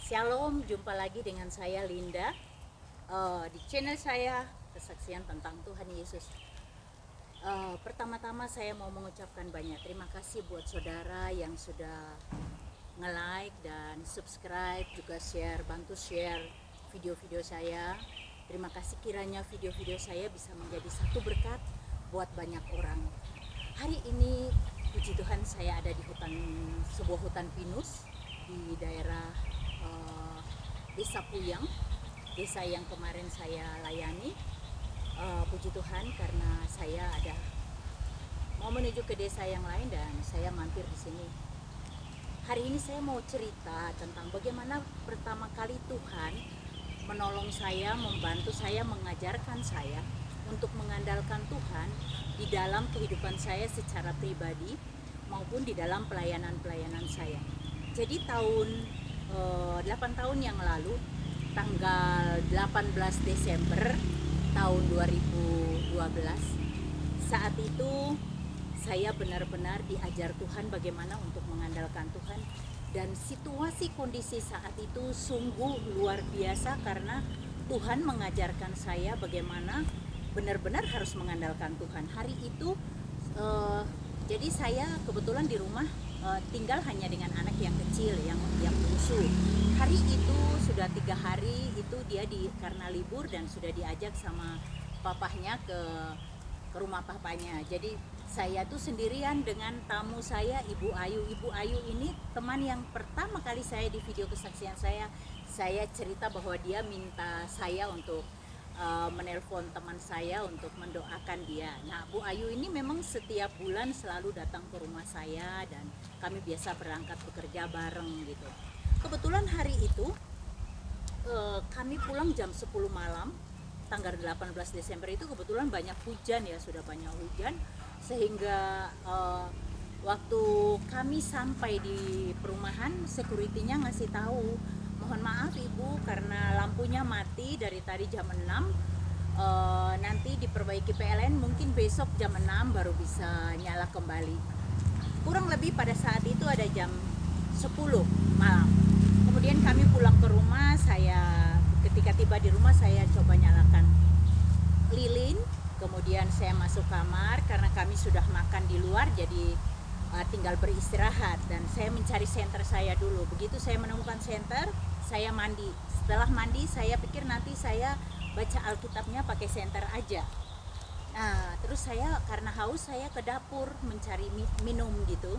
Shalom, jumpa lagi dengan saya Linda di channel saya kesaksian tentang Tuhan Yesus. Pertama-tama saya mau mengucapkan banyak terima kasih buat saudara yang sudah nge-like dan subscribe, juga share, bantu share video-video saya. Terima kasih, kiranya video-video saya bisa menjadi satu berkat buat banyak orang. Hari ini puji Tuhan saya ada di sebuah hutan pinus di daerah Desa Puyang, desa yang kemarin saya layani. Puji Tuhan karena saya mau menuju ke desa yang lain dan saya mampir di sini. Hari ini saya mau cerita tentang bagaimana pertama kali Tuhan menolong saya, membantu saya, mengajarkan saya untuk mengandalkan Tuhan di dalam kehidupan saya secara pribadi maupun di dalam pelayanan-pelayanan saya. Jadi 8 tahun yang lalu, tanggal 18 Desember tahun 2012, saat itu saya benar-benar diajar Tuhan bagaimana untuk mengandalkan Tuhan, dan situasi kondisi saat itu sungguh luar biasa karena Tuhan mengajarkan saya bagaimana benar-benar harus mengandalkan Tuhan. Hari itu jadi saya kebetulan di rumah tinggal hanya dengan anak yang kecil, yang bungsu. Hari itu sudah 3 hari itu dia karena libur dan sudah diajak sama papahnya ke rumah papanya. Jadi saya tuh sendirian dengan tamu saya, Ibu Ayu. Ibu Ayu ini teman yang pertama kali saya di video kesaksian saya cerita bahwa dia minta saya untuk menelpon teman saya untuk mendoakan dia. Nah, Bu Ayu ini memang setiap bulan selalu datang ke rumah saya dan kami biasa berangkat bekerja bareng gitu. Kebetulan hari itu kami pulang jam 10 malam, tanggal 18 Desember itu kebetulan banyak hujan ya, sudah banyak hujan sehingga waktu kami sampai di perumahan, security-nya ngasih tahu, mohon maaf Ibu karena lampunya mati dari tadi jam 6, nanti diperbaiki PLN, mungkin besok jam 6 baru bisa nyala kembali. Kurang lebih pada saat itu ada jam 10 malam. Kemudian kami pulang ke rumah, ketika tiba di rumah saya coba nyalakan lilin, kemudian saya masuk kamar karena kami sudah makan di luar, jadi tinggal beristirahat dan saya mencari senter saya dulu. Begitu saya menemukan senter, saya mandi. Setelah mandi saya pikir nanti saya baca Alkitabnya pakai senter aja. Nah, terus saya karena haus saya ke dapur mencari minum gitu.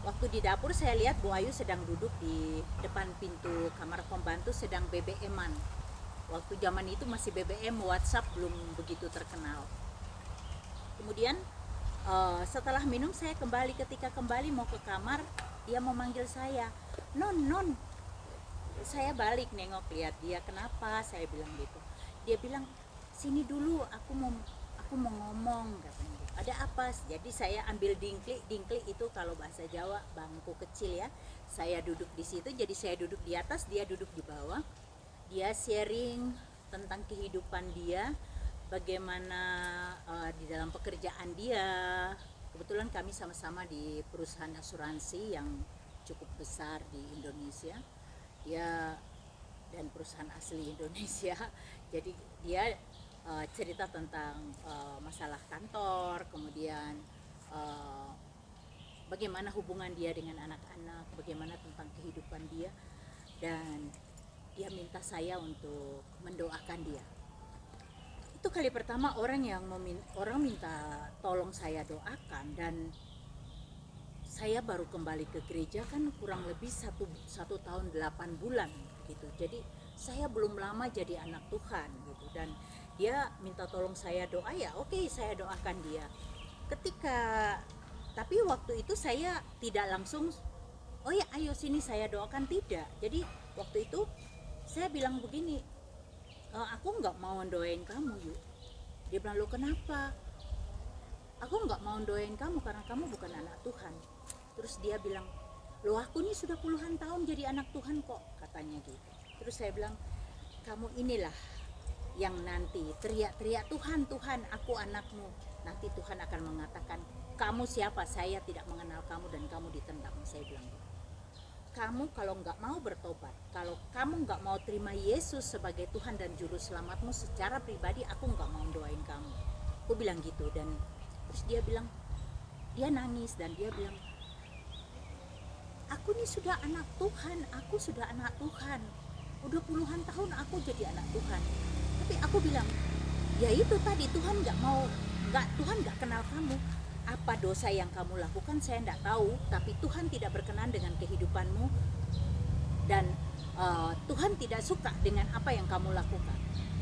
Waktu di dapur saya lihat Bu Ayu sedang duduk di depan pintu kamar pembantu sedang BBM-an. Waktu zaman itu masih BBM, WhatsApp belum begitu terkenal. Kemudian setelah minum saya ketika kembali mau ke kamar, dia memanggil saya, non. Saya balik nengok, lihat dia, kenapa, saya bilang gitu. Dia bilang, sini dulu, aku mau ngomong, katanya gitu. Ada apa? Jadi saya ambil dingklik itu kalau bahasa Jawa bangku kecil ya, saya duduk di situ, jadi saya duduk di atas, dia duduk di bawah. Dia sharing tentang kehidupan dia, bagaimana di dalam pekerjaan dia. Kebetulan kami sama-sama di perusahaan asuransi yang cukup besar di Indonesia ya, dan perusahaan asli Indonesia. Jadi dia cerita tentang masalah kantor, kemudian bagaimana hubungan dia dengan anak-anak, bagaimana tentang kehidupan dia, dan dia minta saya untuk mendoakan dia. Itu kali pertama orang minta tolong saya doakan, dan saya baru kembali ke gereja kan kurang lebih satu tahun 8 bulan gitu. Jadi saya belum lama jadi anak Tuhan gitu, dan dia minta tolong saya doa, ya oke, saya doakan dia. Tapi waktu itu saya tidak langsung, oh ya ayo sini saya doakan, tidak. Jadi waktu itu saya bilang begini, aku nggak mau doain kamu yuk. Dia bilang, lo kenapa? Aku nggak mau doain kamu karena kamu bukan anak Tuhan. Terus dia bilang, lo aku ini sudah puluhan tahun jadi anak Tuhan kok, katanya gitu. Terus saya bilang, kamu inilah yang nanti teriak-teriak, Tuhan, Tuhan, aku anakmu. Nanti Tuhan akan mengatakan, kamu siapa? Saya tidak mengenal kamu dan kamu ditendang. Saya bilang gitu. kamu kalau nggak mau bertobat, kalau kamu nggak mau terima Yesus sebagai Tuhan dan Juru Selamatmu secara pribadi, aku nggak mau doain kamu. Aku bilang gitu. Dan terus dia bilang, dia nangis dan dia bilang, aku nih sudah anak Tuhan, aku sudah anak Tuhan, udah puluhan tahun aku jadi anak Tuhan. Tapi aku bilang, ya itu tadi, Tuhan Tuhan nggak kenal kamu. Apa dosa yang kamu lakukan saya tidak tahu, tapi Tuhan tidak berkenan dengan kehidupanmu, dan Tuhan tidak suka dengan apa yang kamu lakukan.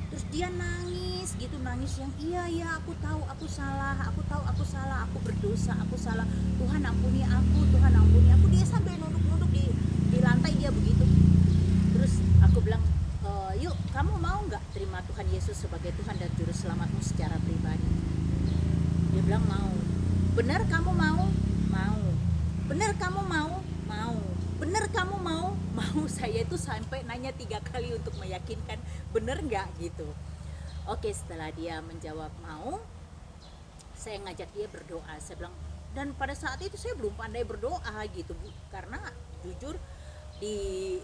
Terus dia nangis gitu, nangis yang iya aku tahu aku salah, aku berdosa, aku salah, Tuhan ampuni aku. Dia sampai nunduk-nunduk di lantai, dia begitu. Terus aku bilang, yuk kamu mau nggak terima Tuhan Yesus sebagai Tuhan dan Juru Selamatmu secara pribadi? Dia bilang mau. Benar kamu mau? Mau. Benar kamu mau? Mau. Benar kamu mau? Mau. Saya itu sampai nanya 3 kali untuk meyakinkan benar nggak gitu. Oke, setelah dia menjawab mau, saya ngajak dia berdoa. Saya bilang, dan pada saat itu saya belum pandai berdoa gitu, Bu, karena jujur di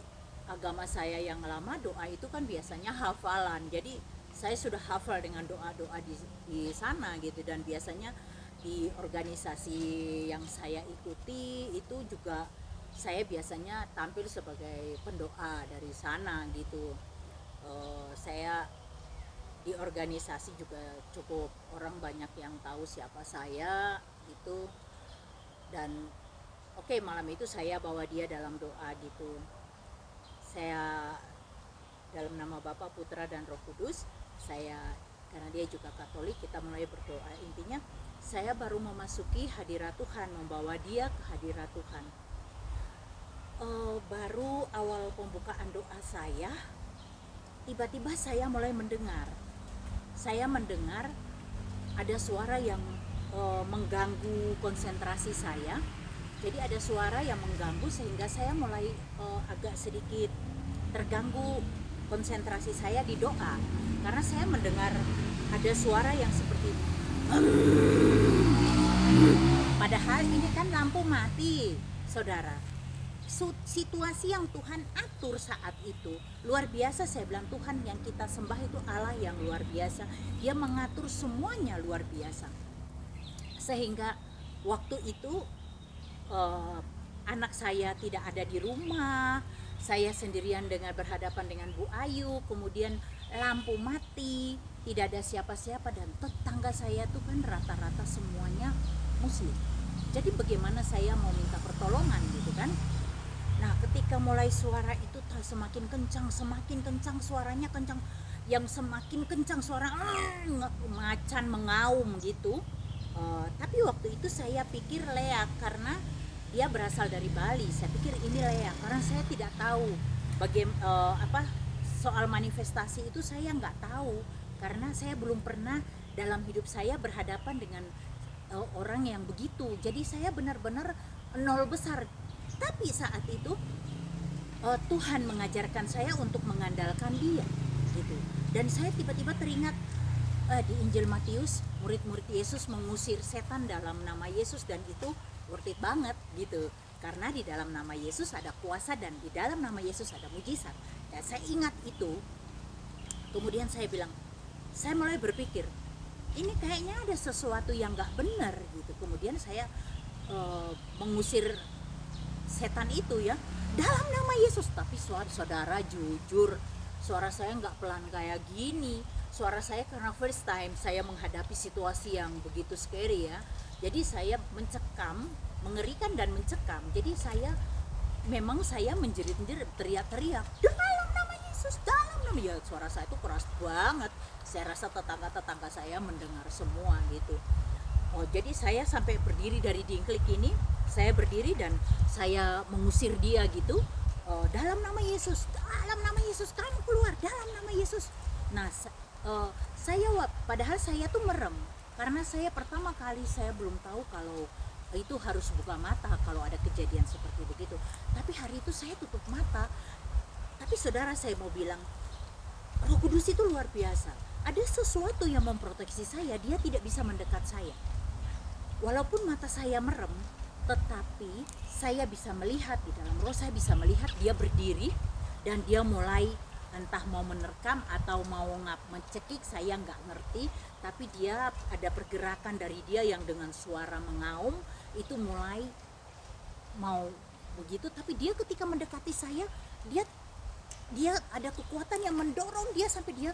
agama saya yang lama, doa itu kan biasanya hafalan. Jadi saya sudah hafal dengan doa-doa di sana gitu. Dan biasanya di organisasi yang saya ikuti itu juga saya biasanya tampil sebagai pendoa dari sana gitu. Saya di organisasi juga cukup orang banyak yang tahu siapa saya itu. Dan oke, malam itu saya bawa dia dalam doa gitu. Saya dalam nama Bapa, Putra dan Roh Kudus, karena dia juga Katolik, kita mulai berdoa. Intinya saya baru memasuki hadirat Tuhan, membawa dia ke hadirat Tuhan. Baru awal pembukaan doa saya, tiba-tiba saya mulai mendengar. Saya mendengar ada suara yang mengganggu konsentrasi saya. Jadi ada suara yang mengganggu sehingga saya mulai agak sedikit terganggu konsentrasi saya di doa. Karena saya mendengar ada suara yang seperti padahal ini kan lampu mati, saudara. Situasi yang Tuhan atur saat itu luar biasa. Saya bilang, Tuhan yang kita sembah itu Allah yang luar biasa. Dia mengatur semuanya luar biasa. Sehingga waktu itu anak saya tidak ada di rumah, saya sendirian berhadapan dengan Bu Ayu, kemudian lampu mati, tidak ada siapa-siapa, dan tetangga saya tuh kan rata-rata semuanya Muslim. Jadi bagaimana saya mau minta pertolongan gitu kan? Nah, ketika mulai suara itu semakin kencang suaranya, kencang, yang semakin kencang suara macan mengaum gitu. Tapi waktu itu saya pikir leak karena dia berasal dari Bali. Saya pikir ini leak karena saya tidak tahu soal manifestasi itu, saya nggak tahu karena saya belum pernah dalam hidup saya berhadapan dengan orang yang begitu. Jadi saya benar-benar nol besar. Tapi saat itu Tuhan mengajarkan saya untuk mengandalkan Dia gitu. Dan saya tiba-tiba teringat di Injil Matius, murid-murid Yesus mengusir setan dalam nama Yesus, dan itu worth it banget gitu. Karena di dalam nama Yesus ada kuasa dan di dalam nama Yesus ada mujizat. Ya, saya ingat itu. Kemudian saya bilang, saya mulai berpikir, ini kayaknya ada sesuatu yang gak benar gitu. Kemudian saya mengusir setan itu ya dalam nama Yesus. Tapi saudara, jujur suara saya gak pelan kayak gini. Suara saya karena first time saya menghadapi situasi yang begitu scary ya. Jadi saya mencekam, mengerikan dan mencekam. Jadi saya menjerit-jerit, teriak-teriak dalam nama Yesus, dalam nama, ya suara saya itu keras banget. Saya rasa tetangga-tetangga saya mendengar semua gitu. Jadi saya sampai berdiri dari dingklik ini, saya berdiri dan saya mengusir dia gitu. Dalam nama Yesus, kamu keluar dalam nama Yesus. Nah, padahal saya tuh merem karena saya pertama kali, saya belum tahu kalau itu harus buka mata kalau ada kejadian seperti begitu. Tapi hari itu saya tutup mata. Tapi saudara, saya mau bilang, Roh Kudus itu luar biasa. Ada sesuatu yang memproteksi saya, dia tidak bisa mendekat saya. Walaupun mata saya merem, tetapi saya bisa melihat di dalam roh, saya bisa melihat dia berdiri dan dia mulai entah mau menerkam atau mau mencekik, saya nggak ngerti, tapi dia ada pergerakan dari dia yang dengan suara mengaum itu mulai mau begitu. Tapi dia ketika mendekati saya, dia ada kekuatan yang mendorong dia sampai dia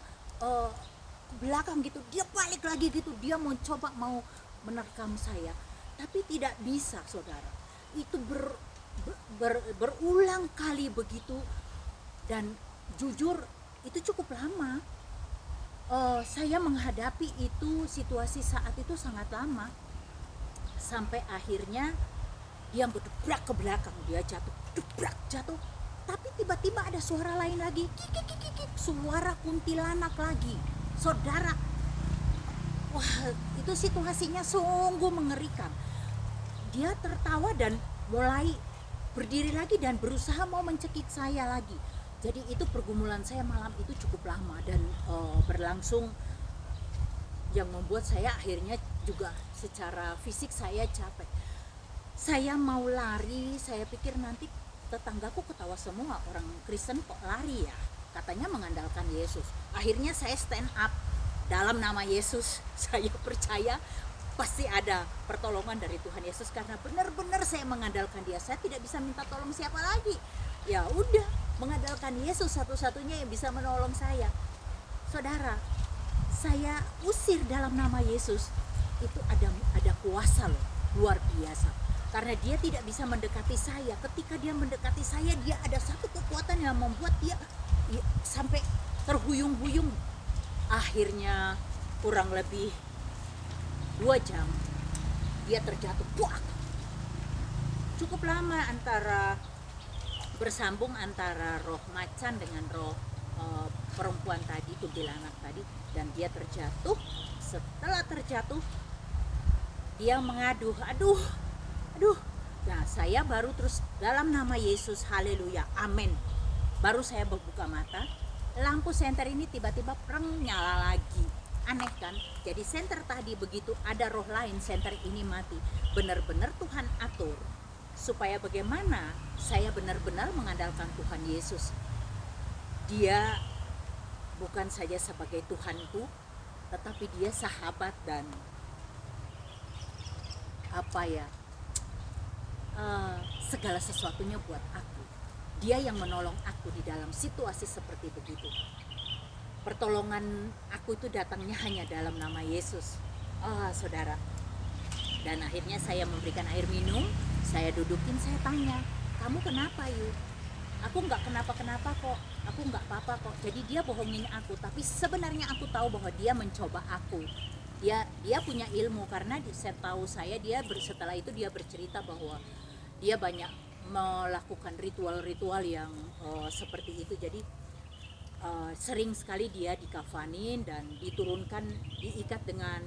belakang gitu, dia balik lagi gitu, dia mau coba mau menerkam saya, tapi tidak bisa, saudara. Itu berulang kali begitu, dan jujur itu cukup lama. Saya menghadapi itu, situasi saat itu sangat lama, sampai akhirnya dia berdebrak ke belakang, dia jatuh, debrak jatuh. Tapi tiba-tiba ada suara lain lagi, kik, suara kuntilanak lagi, saudara. Wah, itu situasinya sungguh mengerikan. Dia tertawa dan mulai berdiri lagi dan berusaha mau mencekik saya lagi. Jadi itu pergumulan saya malam itu cukup lama dan berlangsung, yang membuat saya akhirnya juga secara fisik saya capek. Saya mau lari, saya pikir nanti tetanggaku ketawa semua, orang Kristen kok lari ya, katanya mengandalkan Yesus. Akhirnya saya stand up, dalam nama Yesus saya percaya pasti ada pertolongan dari Tuhan Yesus, karena benar-benar saya mengandalkan Dia. Saya tidak bisa minta tolong siapa lagi, ya udah mengandalkan Yesus satu-satunya yang bisa menolong saya. Saudara, saya usir dalam nama Yesus, itu ada kuasa loh, luar biasa. Karena dia tidak bisa mendekati saya. Ketika dia mendekati saya, dia ada satu kekuatan yang membuat dia sampai terhuyung-huyung. Akhirnya kurang lebih 2 jam dia terjatuh. Buak. Cukup lama antara bersambung antara roh macan dengan roh perempuan tadi, kuntilanak tadi, dan dia terjatuh. Setelah terjatuh, dia mengadu, aduh. Nah, saya baru terus dalam nama Yesus, haleluya, amin. Baru saya buka mata, lampu senter ini tiba-tiba preng nyala lagi. Aneh kan? Jadi senter tadi begitu ada roh lain, senter ini mati. Benar-benar Tuhan atur supaya bagaimana saya benar-benar mengandalkan Tuhan Yesus. Dia bukan saja sebagai Tuhanku, tetapi dia sahabat dan segala sesuatunya buat aku. Dia yang menolong aku di dalam situasi seperti begitu. Pertolongan aku itu datangnya hanya dalam nama Yesus, saudara. Dan akhirnya saya memberikan air minum, saya dudukin, saya tanya, kamu kenapa Yu? Aku nggak kenapa-kenapa kok, aku nggak apa-apa kok. Jadi dia bohongin aku, tapi sebenarnya aku tahu bahwa dia mencoba aku. Dia punya ilmu, karena setahu saya setelah itu dia bercerita bahwa dia banyak melakukan ritual-ritual yang seperti itu. Jadi sering sekali dia dikafanin dan diturunkan, diikat dengan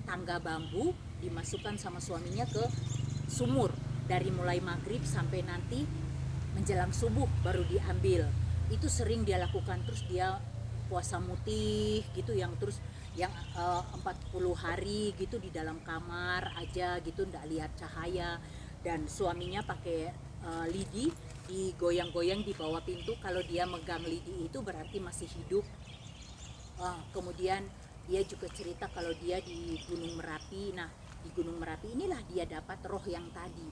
tangga bambu, dimasukkan sama suaminya ke sumur, dari mulai maghrib sampai nanti menjelang subuh baru diambil. Itu sering dia lakukan. Terus dia puasa mutih gitu, yang 40 hari gitu di dalam kamar aja gitu, ndak lihat cahaya. Dan suaminya pakai lidi, digoyang-goyang di bawah pintu. Kalau dia megang lidi itu berarti masih hidup. Kemudian dia juga cerita kalau dia di Gunung Merapi. Nah, di Gunung Merapi inilah dia dapat roh yang tadi.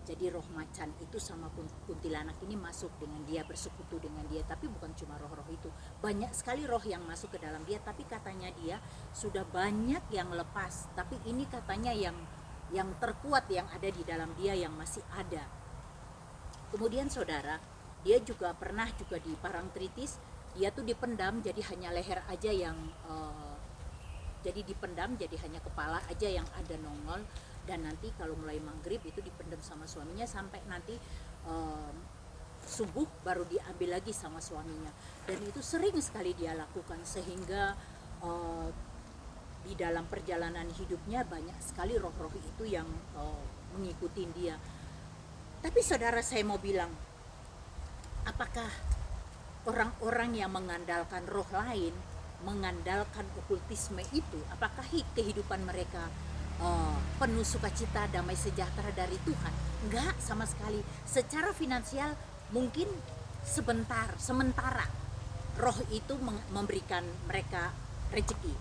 Jadi roh macan itu sama kuntilanak ini masuk dengan dia, bersekutu dengan dia. Tapi bukan cuma roh-roh itu, banyak sekali roh yang masuk ke dalam dia. Tapi katanya dia sudah banyak yang lepas, tapi ini katanya yang terkuat yang ada di dalam dia yang masih ada. Kemudian saudara, dia juga pernah juga di Parangtritis, dia tuh dipendam, jadi hanya leher aja yang jadi dipendam, jadi hanya kepala aja yang ada nongol. Dan nanti kalau mulai maghrib itu dipendam sama suaminya sampai nanti subuh baru diambil lagi sama suaminya. Dan itu sering sekali dia lakukan, sehingga di dalam perjalanan hidupnya banyak sekali roh-roh itu yang mengikuti dia. Tapi saudara, saya mau bilang, apakah orang-orang yang mengandalkan roh lain, mengandalkan okultisme itu, apakah kehidupan mereka penuh sukacita, damai sejahtera dari Tuhan. Enggak sama sekali. Secara finansial mungkin sementara roh itu memberikan mereka rezeki.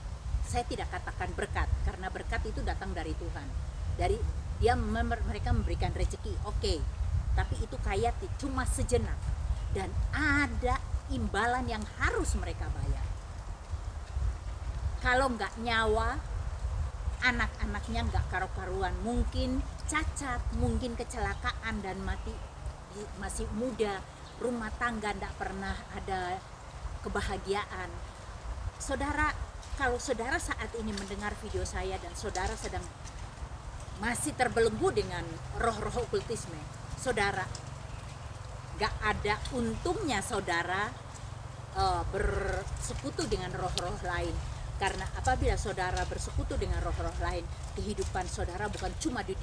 Saya tidak katakan berkat, karena berkat itu datang dari Tuhan. Dari mereka memberikan rezeki, oke. Tapi itu cuma sejenak, dan ada imbalan yang harus mereka bayar. Kalau nggak nyawa, anak-anaknya nggak karu-karuan, mungkin cacat, mungkin kecelakaan dan mati masih muda, rumah tangga nggak pernah ada kebahagiaan. Saudara, kalau saudara saat ini mendengar video saya dan saudara sedang masih terbelenggu dengan roh-roh okultisme, saudara, gak ada untungnya saudara bersekutu dengan roh-roh lain. Karena apabila saudara bersekutu dengan roh-roh lain, kehidupan saudara bukan cuma di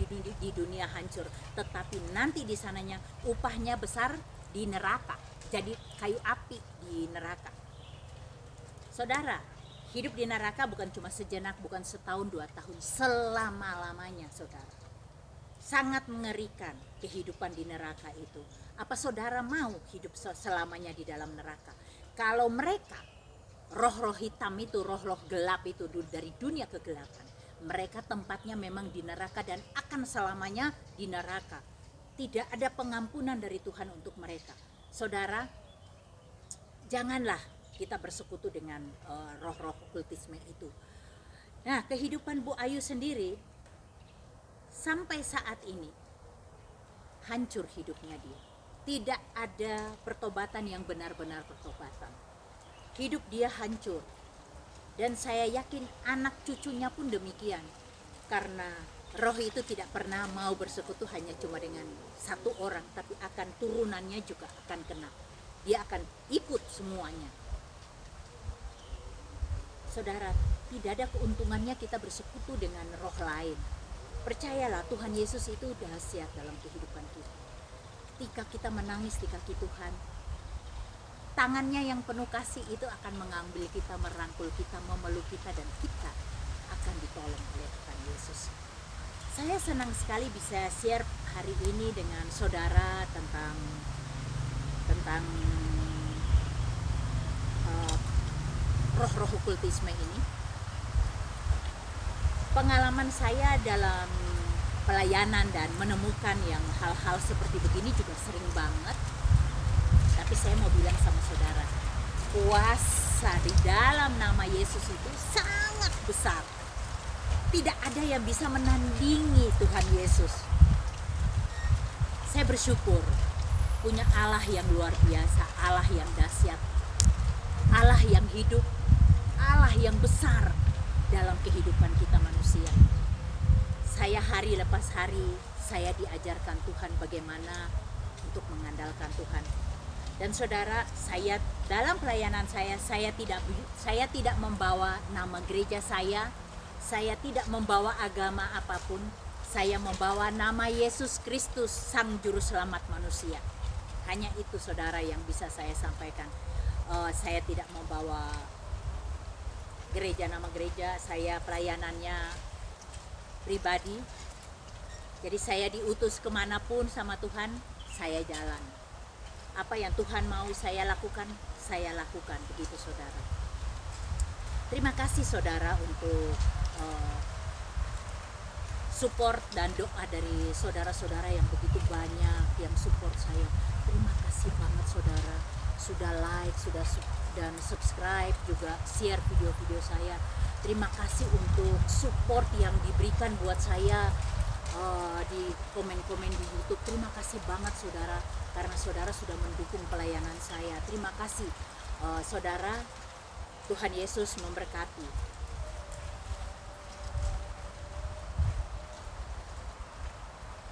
dunia hancur, tetapi nanti di sananya upahnya besar di neraka, jadi kayu api di neraka. Saudara, hidup di neraka bukan cuma sejenak, bukan setahun 2 tahun, selama-lamanya saudara. Sangat mengerikan kehidupan di neraka itu. Apa saudara mau hidup selamanya di dalam neraka? Kalau mereka, roh-roh hitam itu, roh-roh gelap itu dari dunia kegelapan, mereka tempatnya memang di neraka dan akan selamanya di neraka. Tidak ada pengampunan dari Tuhan untuk mereka. Saudara, janganlah kita bersekutu dengan roh-roh okultisme itu. Nah, kehidupan Bu Ayu sendiri sampai saat ini hancur hidupnya dia. Tidak ada pertobatan yang benar-benar pertobatan. Hidup dia hancur. Dan saya yakin anak cucunya pun demikian. Karena roh itu tidak pernah mau bersekutu hanya cuma dengan satu orang, tapi akan turunannya juga akan kena. Dia akan ikut semuanya. Saudara, tidak ada keuntungannya kita bersekutu dengan roh lain. Percayalah, Tuhan Yesus itu dahsyat dalam kehidupan kita. Ketika kita menangis di kaki Tuhan, tangannya yang penuh kasih itu akan mengambil kita, merangkul kita, memeluk kita, dan kita akan ditolong oleh Tuhan Yesus. Saya senang sekali bisa share hari ini dengan saudara tentang roh-roh okultisme ini. Pengalaman saya dalam pelayanan dan menemukan yang hal-hal seperti begini juga sering banget. Tapi saya mau bilang sama saudara, kuasa di dalam nama Yesus itu sangat besar. Tidak ada yang bisa menandingi Tuhan Yesus. Saya bersyukur punya Allah yang luar biasa, Allah yang dahsyat, Allah yang hidup, Allah yang besar dalam kehidupan kita manusia. Saya hari lepas hari, saya diajarkan Tuhan bagaimana untuk mengandalkan Tuhan. Dan saudara, saya dalam pelayanan saya tidak membawa nama gereja saya tidak membawa agama apapun. Saya membawa nama Yesus Kristus, Sang Juru Selamat manusia. Hanya itu saudara yang bisa saya sampaikan. Saya tidak membawa nama gereja, saya pelayanannya pribadi. Jadi saya diutus kemanapun sama Tuhan, saya jalan. Apa yang Tuhan mau saya lakukan begitu saudara. Terima kasih saudara untuk support dan doa dari saudara-saudara yang begitu banyak yang support saya. Terima kasih banget saudara, sudah like, dan subscribe, juga share video-video saya. Terima kasih untuk support yang diberikan buat saya di komen-komen di YouTube. Terima kasih banget saudara, karena saudara sudah mendukung pelayanan saya. Terima kasih saudara. Tuhan Yesus memberkati.